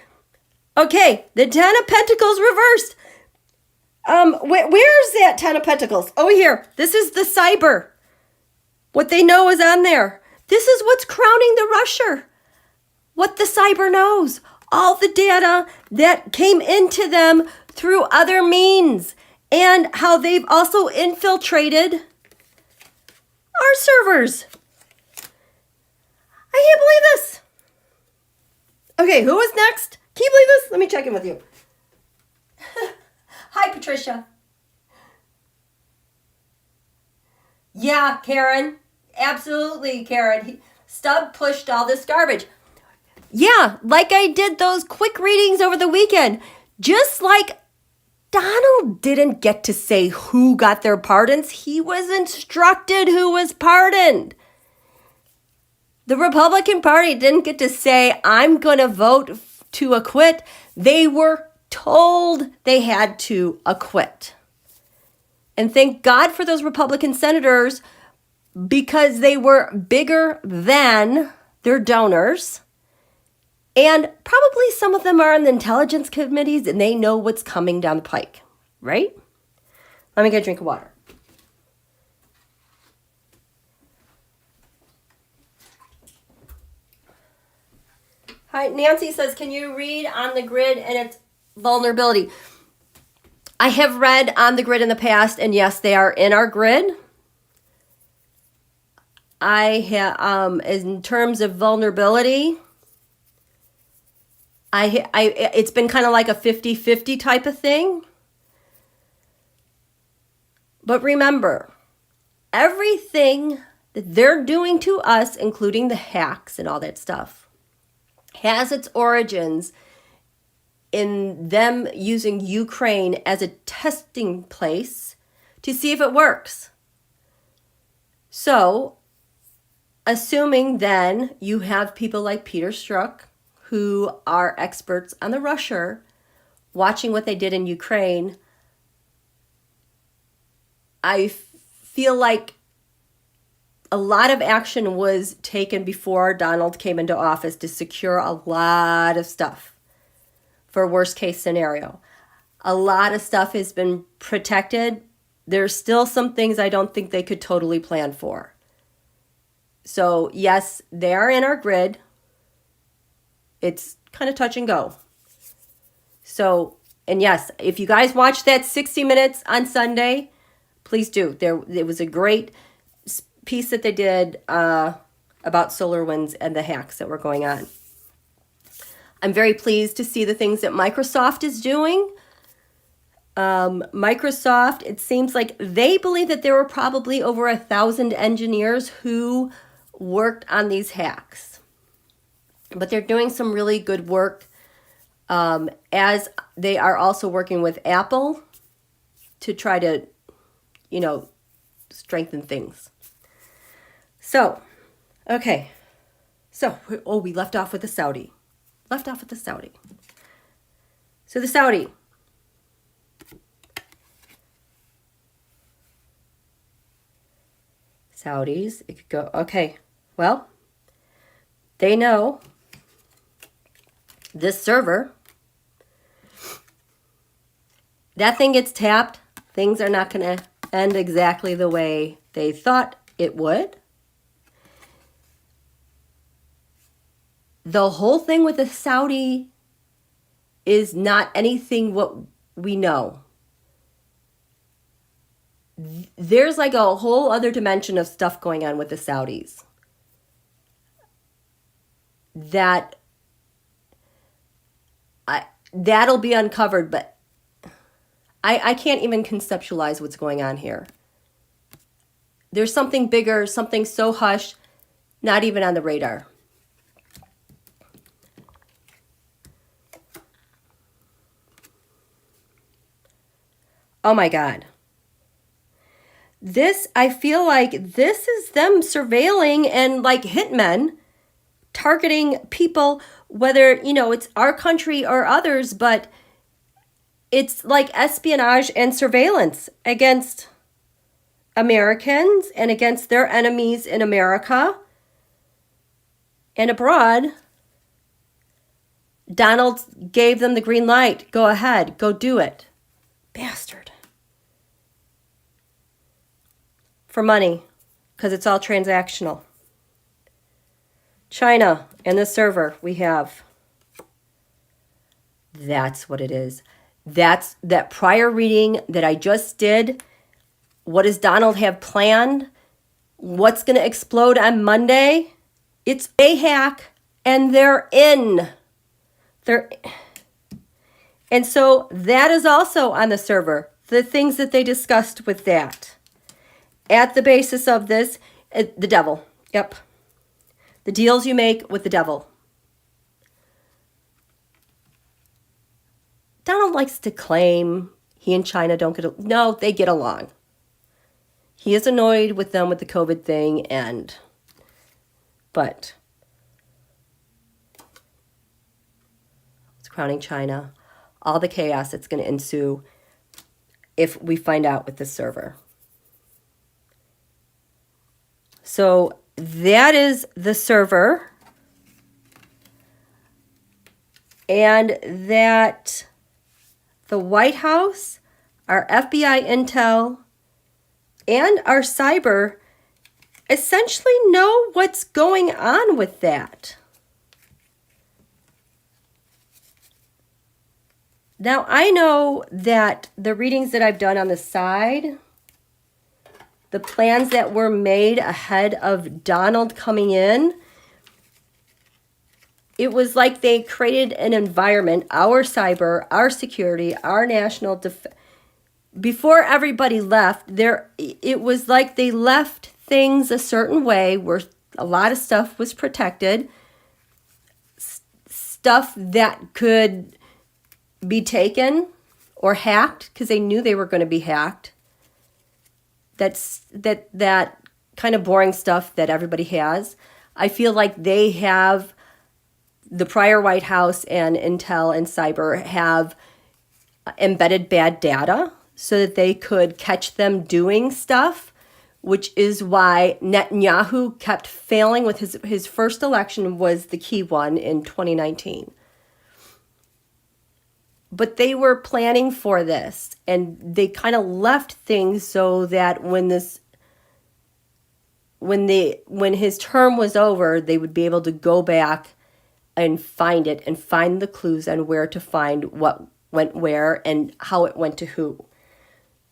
Okay, the Ten of Pentacles reversed. Where's that Ten of Pentacles? Oh, here. This is the cyber. What they know is on there. This is what's crowning the rusher. What the cyber knows. All the data that came into them through other means. And how they've also infiltrated our servers. I can't believe this. Okay, who is next? Can you believe this? Let me check in with you. Hi, Patricia. Yeah, Karen. Absolutely, Karen. Stubb pushed all this garbage. Yeah, like I did those quick readings over the weekend. Just like Donald didn't get to say who got their pardons. He was instructed who was pardoned. The Republican Party didn't get to say, I'm going to vote to acquit. They were told they had to acquit. And thank God for those Republican senators, because they were bigger than their donors. And probably some of them are on the intelligence committees and they know what's coming down the pike, right? Let me get a drink of water. Hi, Nancy says, can you read on the grid and its vulnerability? I have read on the grid in the past, and yes, they are in our grid. I have, in terms of vulnerability, it's been kind of like a 50-50 type of thing. But remember, everything that they're doing to us, including the hacks and all that stuff, has its origins in them using Ukraine as a testing place to see if it works. So, assuming then you have people like Peter Strzok, who are experts on the rusher, watching what they did in Ukraine, I feel like a lot of action was taken before Donald came into office to secure a lot of stuff for worst case scenario. A lot of stuff has been protected. There's still some things I don't think they could totally plan for. So yes, they are in our grid. It's kind of touch and go. So, and yes, if you guys watch that 60 Minutes on Sunday, please do. It was a great piece that they did about solar winds and the hacks that were going on. I'm very pleased to see the things that Microsoft is doing. Microsoft, it seems like they believe that there were probably over 1,000 engineers who worked on these hacks. But they're doing some really good work, as they are also working with Apple to try to, strengthen things. So, okay. So, we left off with the Saudi. So the Saudi. Saudis, it could go, okay. Well, they know this server, that thing gets tapped, things are not going to end exactly the way they thought it would. The whole thing with the Saudi is not anything what we know. There's like a whole other dimension of stuff going on with the Saudis that'll be uncovered, but I can't even conceptualize what's going on here. There's something bigger, something so hushed, not even on the radar. Oh my God. this, I feel like this is them surveilling and like hitmen targeting people, whether, it's our country or others, but it's like espionage and surveillance against Americans and against their enemies in America and abroad. Donald gave them the green light. Go ahead, go do it. Bastard. For money, because it's all transactional. China and the server we have. That's what it is. That's that prior reading that I just did. What does Donald have planned? What's going to explode on Monday? It's a hack, and they're in. And so that is also on the server. The things that they discussed with that. At the basis of this, the devil. Yep. The deals you make with the devil. Donald likes to claim he and China don't get along. No, they get along. He is annoyed with them with the COVID thing, but it's crowning China. All the chaos that's going to ensue if we find out with the server. So that is the server. And that the White House, our FBI intel, and our cyber essentially know what's going on with that. Now, I know that the readings that I've done on the side, the plans that were made ahead of Donald coming in, it was like they created an environment, our cyber, our security, our national defense. Before everybody left, it was like they left things a certain way where a lot of stuff was protected, stuff that could be taken or hacked because they knew they were going to be hacked. That kind of boring stuff that everybody has. I feel like they have, the prior White House and Intel and Cyber have embedded bad data so that they could catch them doing stuff, which is why Netanyahu kept failing with his first election was the key one in 2019. But they were planning for this, and they kind of left things so that when his term was over, they would be able to go back and find it and find the clues on where to find what went where and how it went to who.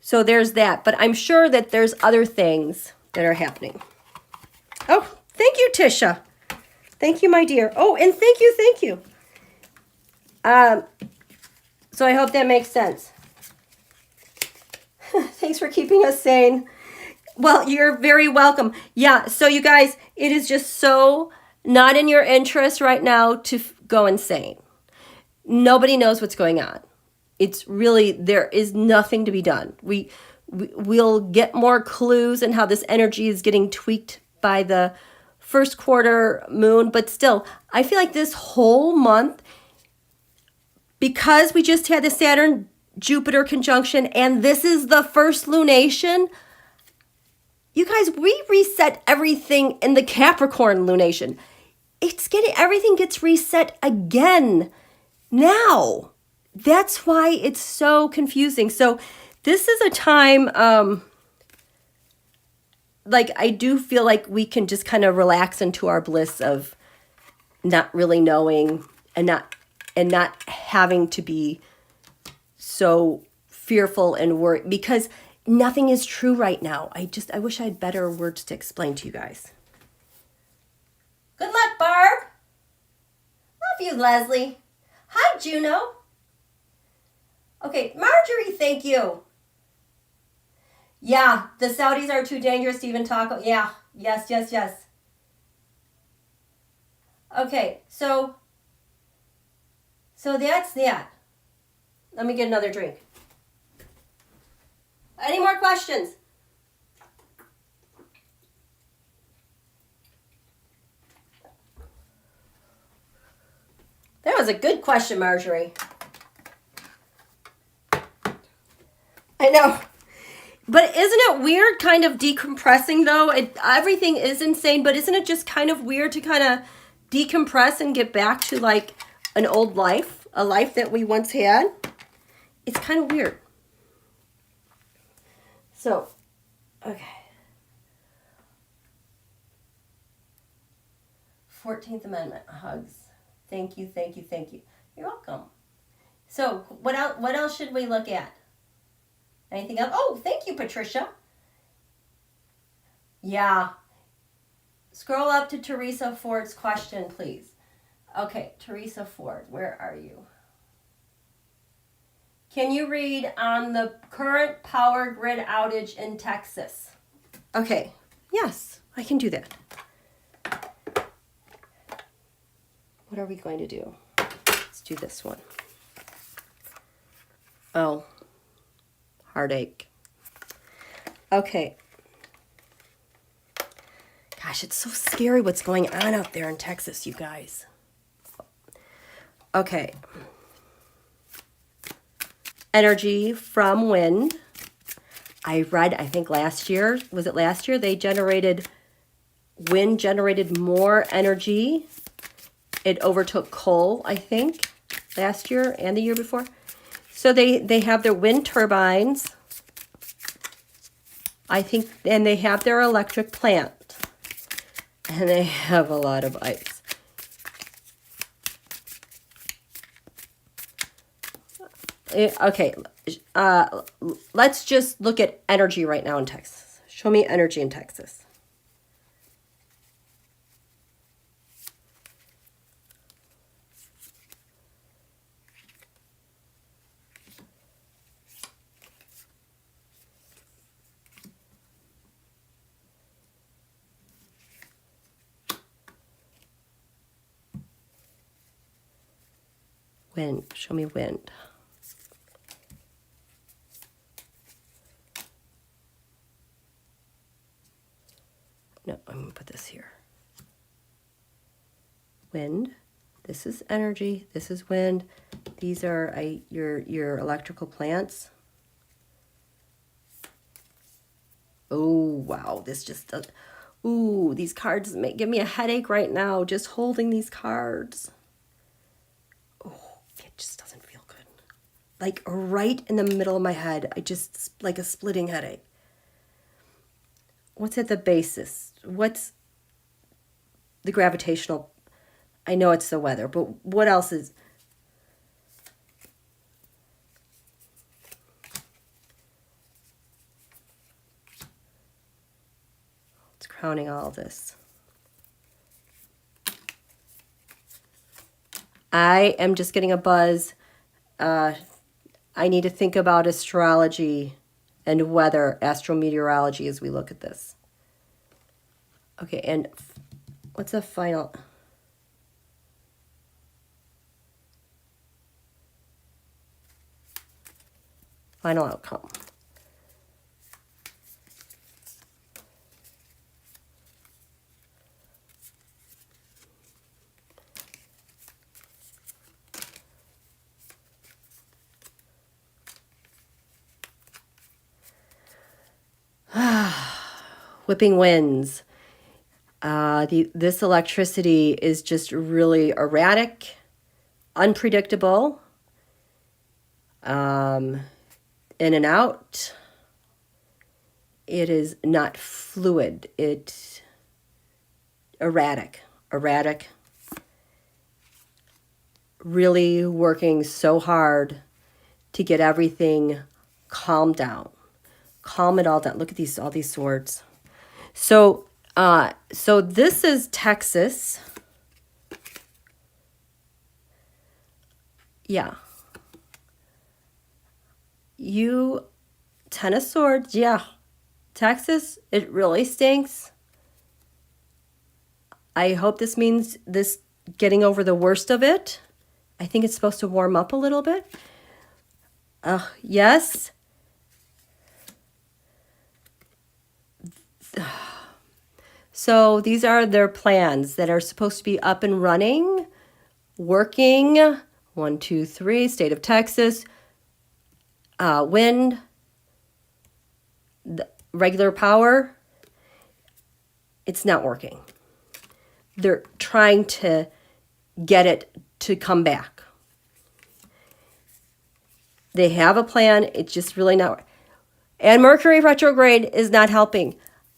So there's that, but I'm sure that there's other things that are happening. Oh, thank you, Tisha. Thank you, my dear. Oh, and thank you. So I hope that makes sense. Thanks for keeping us sane. Well, you're very welcome. Yeah, so you guys, it is just so not in your interest right now to go insane. Nobody knows what's going on. It's really, there is nothing to be done. We'll get more clues in how this energy is getting tweaked by the first quarter moon, but still, I feel like this whole month, because we just had the Saturn-Jupiter conjunction, and this is the first lunation, you guys, we reset everything in the Capricorn lunation. Everything gets reset again now. That's why it's so confusing. So this is a time, I do feel like we can just kind of relax into our bliss of not really knowing and not having to be so fearful and worried, because nothing is true right now. I wish I had better words to explain to you guys. Good luck, Barr. Love you, Leslie. Hi, Juno. Okay, Marjorie, thank you. Yeah, the Saudis are too dangerous to even talk. Yeah, yes. Okay, so that's that. Let me get another drink. Any more questions? was a good question, Marjorie. I know. But isn't it weird kind of decompressing though? Everything is insane, but isn't it just kind of weird to kind of decompress and get back to like an old life, a life that we once had? It's kind of weird. So, okay. 14th Amendment, hugs. Thank you, thank you, thank you. You're welcome. So, what else should we look at? Anything else? Oh, thank you, Patricia. Yeah. Scroll up to Teresa Ford's question, please. Okay, Teresa Ford, where are you? Can you read on the current power grid outage in Texas? Okay, yes, I can do that. What are we going to do? Let's do this one. Oh, heartache. Okay. Gosh, it's so scary what's going on out there in Texas, you guys. Okay. Energy from wind. I read, I think last year, was it last year? Wind generated more energy. It overtook coal, I think, last year and the year before. So they have their wind turbines, I think, and they have their electric plant. And they have a lot of ice. Okay, let's just look at energy right now in Texas. Show me energy in Texas. Wind, show me wind. No, I'm going to put this here. Wind. This is energy. This is wind. These are your electrical plants. Oh, wow. This just does. Ooh, these cards give me a headache right now just holding these cards. Oh, it just doesn't feel good. Like right in the middle of my head. I just, like a splitting headache. What's at the basis? What's the gravitational? I know it's the weather, but what else is? It's crowning all this. I am just getting a buzz. I need to think about astrology and weather, astrometeorology as we look at this. Okay, and what's the final? Final outcome. Whipping winds. This electricity is just really erratic, unpredictable, in and out. It is not fluid. It's erratic. Really working so hard to get everything calmed down. Calm it all down. Look at all these swords. So this is Texas. Yeah. Ten of Swords. Yeah. Texas, it really stinks. I hope this means this getting over the worst of it. I think it's supposed to warm up a little bit. Yes. So these are their plans that are supposed to be up and running working. 1, 2, 3, state of Texas. Wind, the regular power, it's not working. They're trying to get it to come back. They have a plan. It's just really not. And Mercury retrograde is not helping.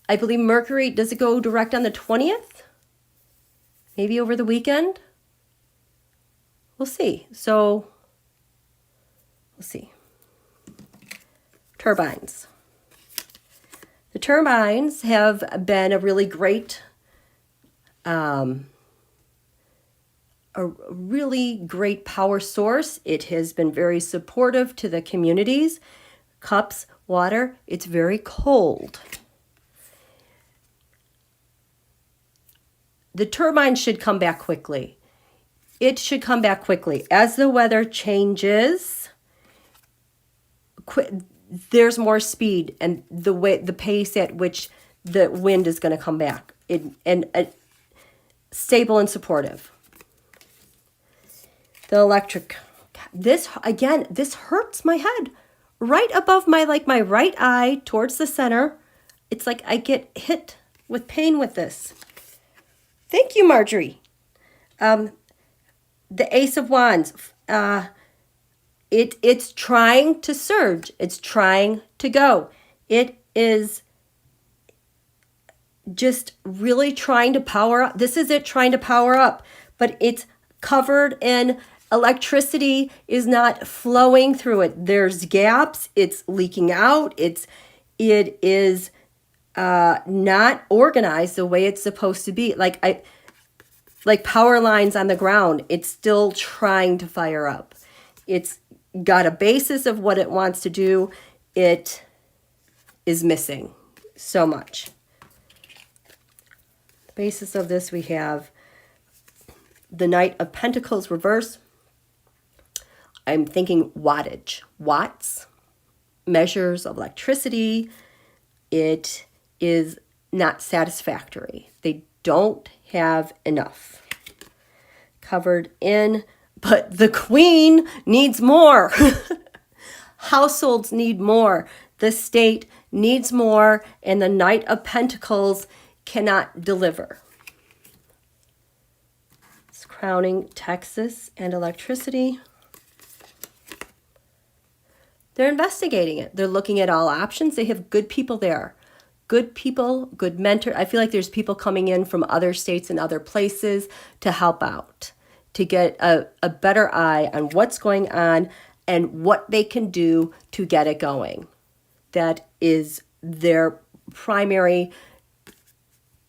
I believe Mercury, does it go direct on the 20th? Maybe over the weekend? We'll see. So, we'll see. Turbines. The turbines have been a really great, a really great power source. It has been very supportive to the communities. Cups, water, it's very cold. The turbine should come back quickly. It should come back quickly. As the weather changes, there's more speed and the pace at which the wind is going to come back. Stable and supportive. The electric. This hurts my head. Right above my right eye towards the center. It's like I get hit with pain with this. Thank you, Marjorie. The Ace of Wands. It's trying to surge. It's trying to go. It is just really trying to power up. This is it trying to power up, but it's covered in electricity is not flowing through it. There's gaps. It's leaking out. It is not organized the way it's supposed to be. Like power lines on the ground. It's still trying to fire up. It's got a basis of what it wants to do. It is missing so much. The basis of this, we have the Knight of Pentacles reverse. I'm thinking wattage, watts, measures of electricity. It is not satisfactory. They don't have enough. Covered in, but the Queen needs more. Households need more. The state needs more, and the Knight of Pentacles cannot deliver. It's crowning Texas and electricity. They're investigating it. They're looking at all options. They have good people there. Good people, good mentor. I feel like there's people coming in from other states and other places to help out, to get a better eye on what's going on and what they can do to get it going. That is their primary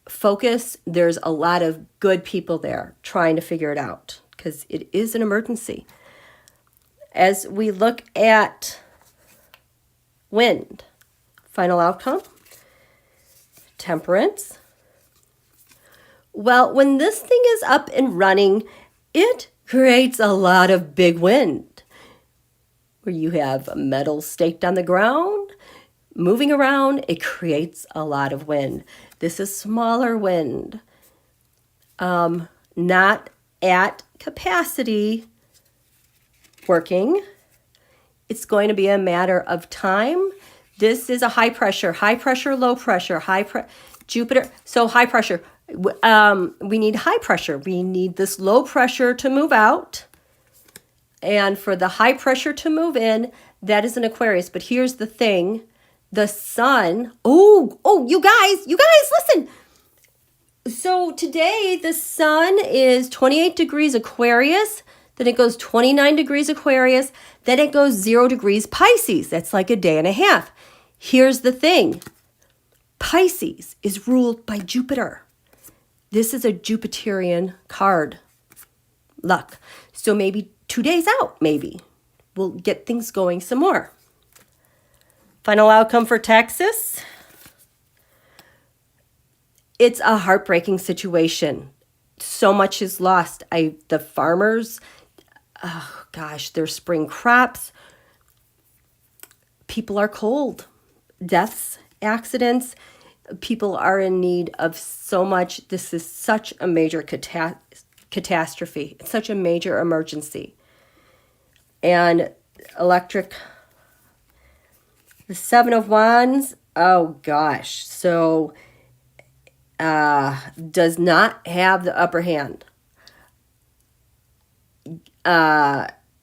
focus. There's a lot of good people there trying to figure it out because it is an emergency. As we look at wind, final outcome, Temperance. Well, when this thing is up and running, it creates a lot of big wind, where you have metal staked on the ground, moving around. It creates a lot of wind. This is smaller wind, not at capacity working. It's going to be a matter of time. This is a high pressure, low pressure, Jupiter. So high pressure. We need high pressure. We need this low pressure to move out. And for the high pressure to move in, that is an Aquarius. But here's the thing. The sun. Oh, you guys, listen. So today the sun is 28 degrees Aquarius. Then it goes 29 degrees Aquarius. Then it goes 0 degrees Pisces. That's like a day and a half. Here's the thing. Pisces is ruled by Jupiter. This is a Jupiterian card. Luck. So maybe 2 days out, maybe. We'll get things going some more. Final outcome for Texas. It's a heartbreaking situation. So much is lost. The farmers, oh gosh, their spring crops. People are cold. Deaths, accidents. People are in need of so much. This is such a major catastrophe. It's such a major emergency. And electric, the Seven of Wands, oh gosh. So does not have the upper hand.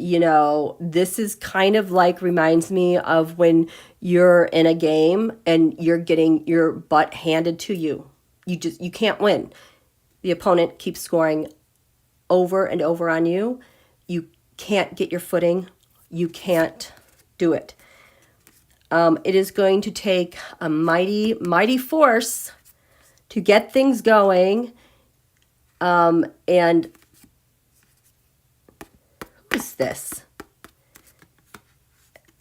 You know, this is kind of like, reminds me of when you're in a game and you're getting your butt handed to you. You can't win. The opponent keeps scoring over and over on you. You can't get your footing. You can't do it. It is going to take a mighty, mighty force to get things going. And who is this?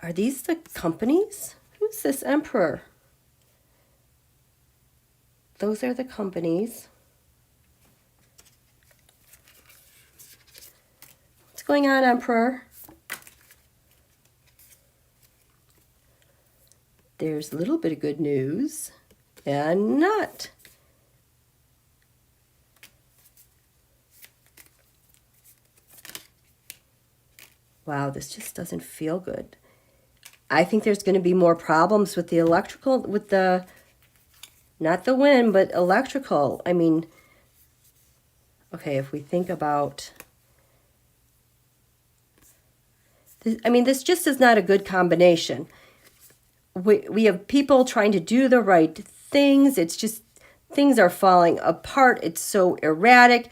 Are these the companies? Who's this Emperor? Those are the companies. What's going on, Emperor? There's a little bit of good news and not. Wow, this just doesn't feel good. I think there's going to be more problems with the electrical, with the, not the wind, but electrical. I mean, okay, if we think about, this, I mean, this just is not a good combination. We have people trying to do the right things. It's just, things are falling apart. It's so erratic.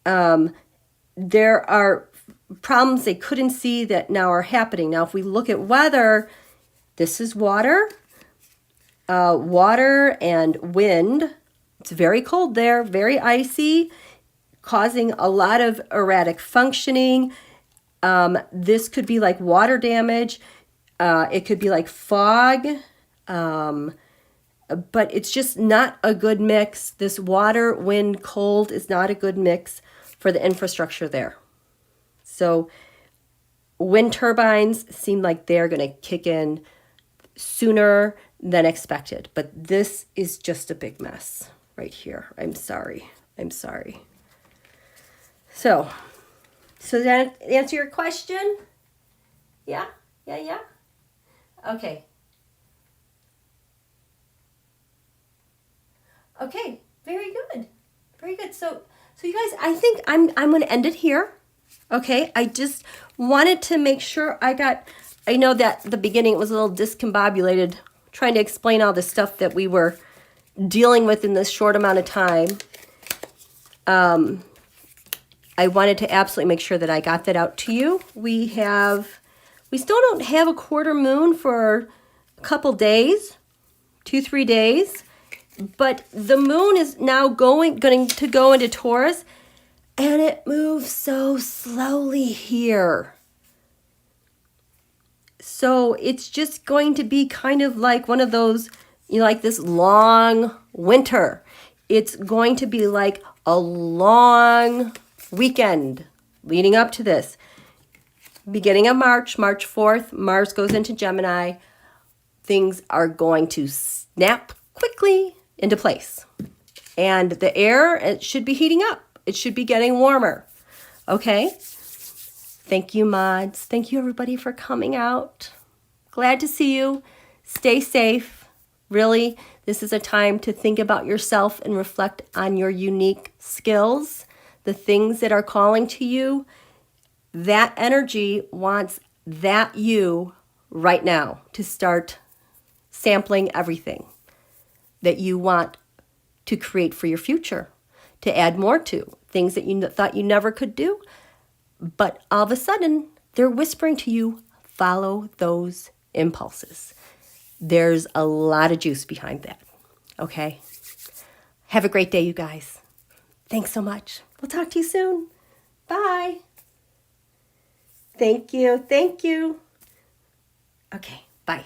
There are problems they couldn't see that now are happening. Now, if we look at weather, this is water. Water and wind. It's very cold there, very icy, causing a lot of erratic functioning. This could be like water damage. It could be like fog, but it's just not a good mix. This water, wind, cold is not a good mix for the infrastructure there. So wind turbines seem like they're going to kick in sooner than expected, but this is just a big mess right here. I'm sorry. I'm sorry. So does that answer your question? Yeah? Yeah? Okay. Okay, very good. Very good. So you guys, I think I'm going to end it here. Okay? I just wanted to make sure I know that at the beginning it was a little discombobulated trying to explain all the stuff that we were dealing with in this short amount of time. I wanted to absolutely make sure that I got that out to you. We still don't have a quarter moon for a couple days, 2-3 days, but the moon is now going to go into Taurus, and it moves so slowly here. So it's just going to be kind of like one of those, like this long winter. It's going to be like a long weekend leading up to this. Beginning of March 4th, Mars goes into Gemini. Things are going to snap quickly into place. And the air, it should be heating up. It should be getting warmer. Okay? Thank you, mods. Thank you, everybody, for coming out. Glad to see you. Stay safe. Really, this is a time to think about yourself and reflect on your unique skills, the things that are calling to you. That energy wants that you right now to start sampling everything that you want to create for your future, to add more to, things that you thought you never could do. But all of a sudden, they're whispering to you, follow those impulses. There's a lot of juice behind that. Okay? Have a great day, you guys. Thanks so much. We'll talk to you soon. Bye. Thank you. Okay, bye.